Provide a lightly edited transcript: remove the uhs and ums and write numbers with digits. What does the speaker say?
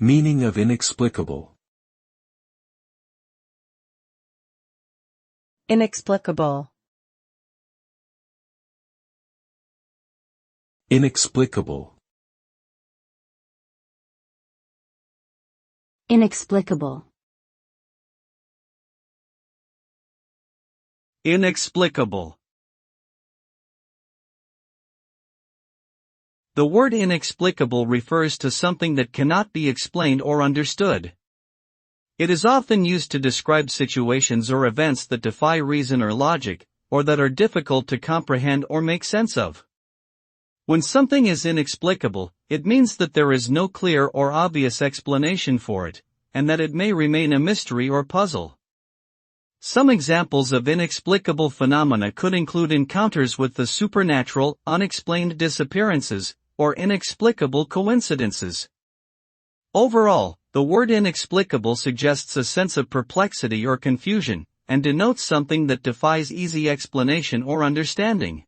Meaning of inexplicable. Inexplicable. Inexplicable. Inexplicable. Inexplicable. The word inexplicable refers to something that cannot be explained or understood. It is often used to describe situations or events that defy reason or logic, or that are difficult to comprehend or make sense of. When something is inexplicable, it means that there is no clear or obvious explanation for it, and that it may remain a mystery or puzzle. Some examples of inexplicable phenomena could include encounters with the supernatural, unexplained disappearances, or inexplicable coincidences. Overall, the word inexplicable suggests a sense of perplexity or confusion, and denotes something that defies easy explanation or understanding.